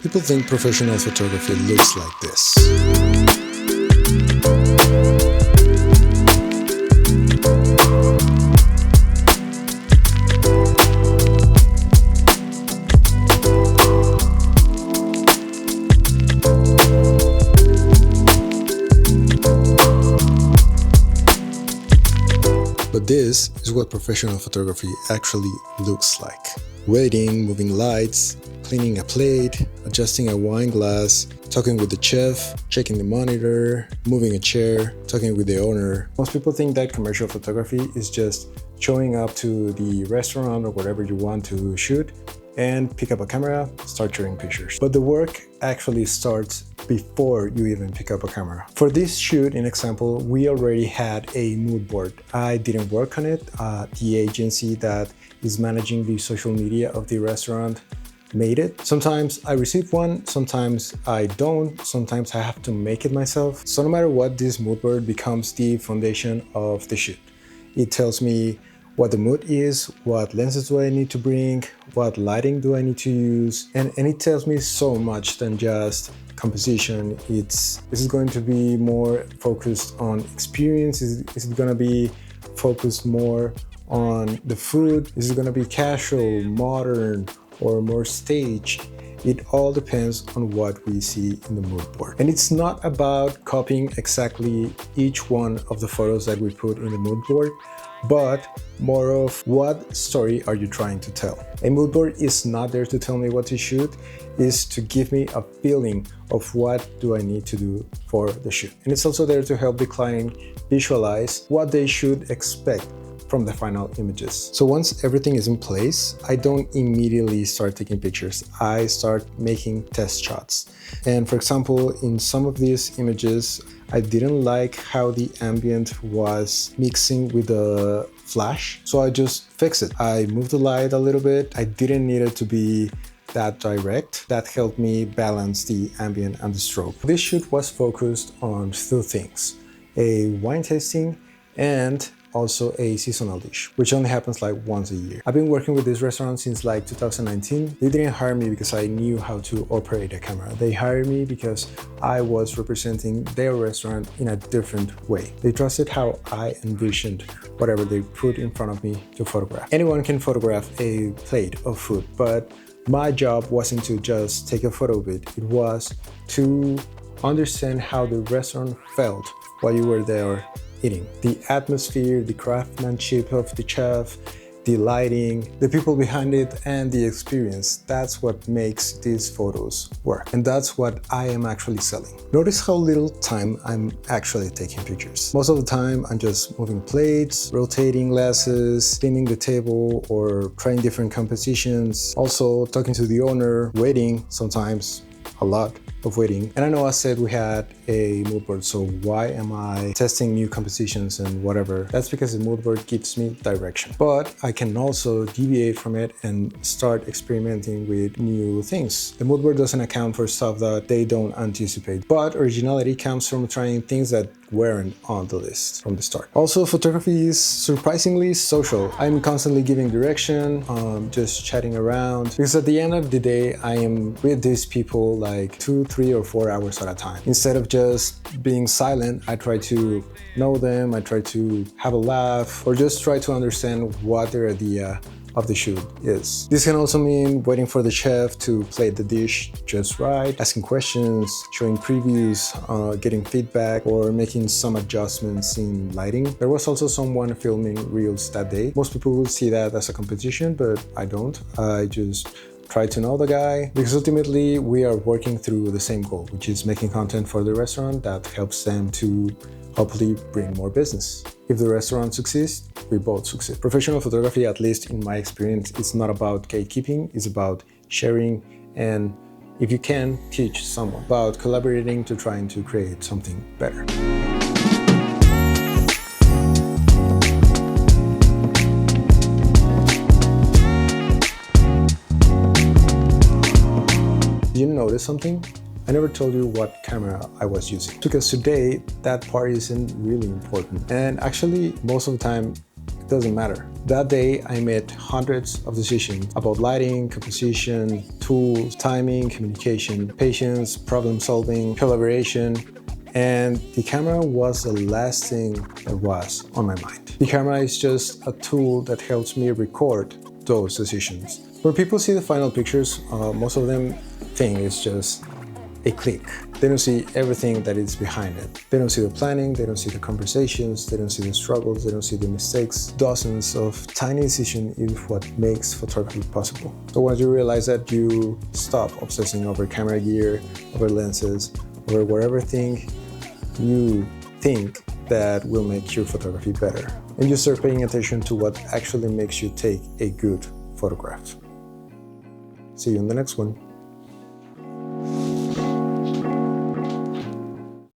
People think professional photography looks like this. But this is what professional photography actually looks like. Waiting, moving lights, cleaning a plate, adjusting a wine glass, talking with the chef, checking the monitor, moving a chair, talking with the owner. Most people think that commercial photography is just showing up to the restaurant or whatever you want to shoot and pick up a camera, start shooting pictures. But the work actually starts before you even pick up a camera. For this shoot, in example, we already had a mood board. I didn't work on it. The agency that is managing the social media of the restaurant made it. Sometimes I receive one, sometimes I don't, sometimes I have to make it myself. So no matter what, this mood board becomes the foundation of the shoot. It tells me what the mood is, what lenses do I need to bring, what lighting do I need to use, and it tells me so much than just composition. This is going to be more focused on experience. Is it going to be focused more on the food? Is it going to be casual, modern, or more staged? It all depends on what we see in the mood board. And it's not about copying exactly each one of the photos that we put in the mood board, but more of what story are you trying to tell. A mood board is not there to tell me what to shoot, is to give me a feeling of what do I need to do for the shoot. And it's also there to help the client visualize what they should expect from the final images. So once everything is in place, I don't immediately start taking pictures. I start making test shots. And for example, in some of these images, I didn't like how the ambient was mixing with the flash. So I just fixed it. I moved the light a little bit. I didn't need it to be that direct. That helped me balance the ambient and the strobe. This shoot was focused on two things: a wine tasting and also a seasonal dish, which only happens like once a year. I've been working with this restaurant since like 2019. They didn't hire me because I knew how to operate a camera. They hired me because I was representing their restaurant in a different way. They trusted how I envisioned whatever they put in front of me to photograph. Anyone can photograph a plate of food, but my job wasn't to just take a photo of it. It was to understand how the restaurant felt while you were there eating. The atmosphere, the craftsmanship of the chef, the lighting, the people behind it, and the experience. That's what makes these photos work. And that's what I am actually selling. Notice how little time I'm actually taking pictures. Most of the time, I'm just moving plates, rotating glasses, cleaning the table, or trying different compositions. Also talking to the owner, waiting, sometimes a lot of waiting. And I know I said we had a mood board, so why am I testing new compositions and whatever? That's because the mood board gives me direction. But I can also deviate from it and start experimenting with new things. The mood board doesn't account for stuff that they don't anticipate, but originality comes from trying things that weren't on the list from the start. Also, photography is surprisingly social. I'm constantly giving direction, just chatting around, because at the end of the day, I am with these people like 2, 3, or 4 hours at a time. Instead of just being silent, I try to know them, I try to have a laugh, or just try to understand what their idea of the shoot is. This can also mean waiting for the chef to plate the dish just right, asking questions, showing previews, getting feedback, or making some adjustments in lighting. There was also someone filming reels that day. Most people will see that as a competition, but I don't. I just try to know the guy, because ultimately we are working through the same goal, which is making content for the restaurant that helps them to hopefully bring more business. If the restaurant succeeds, we both succeed. Professional photography, at least in my experience, is not about gatekeeping, it's about sharing, and if you can, teach someone, about collaborating to trying to create something better. Did you notice something? I never told you what camera I was using, because today that part isn't really important. And actually, most of the time, doesn't matter. That day, I made hundreds of decisions about lighting, composition, tools, timing, communication, patience, problem solving, collaboration, and the camera was the last thing that was on my mind. The camera is just a tool that helps me record those decisions. When people see the final pictures, most of them think it's just a click. They don't see everything that is behind it. They don't see the planning, they don't see the conversations, they don't see the struggles, they don't see the mistakes. Dozens of tiny decisions is what makes photography possible. So once you realize that, you stop obsessing over camera gear, over lenses, over whatever thing you think that will make your photography better. And you start paying attention to what actually makes you take a good photograph. See you in the next one.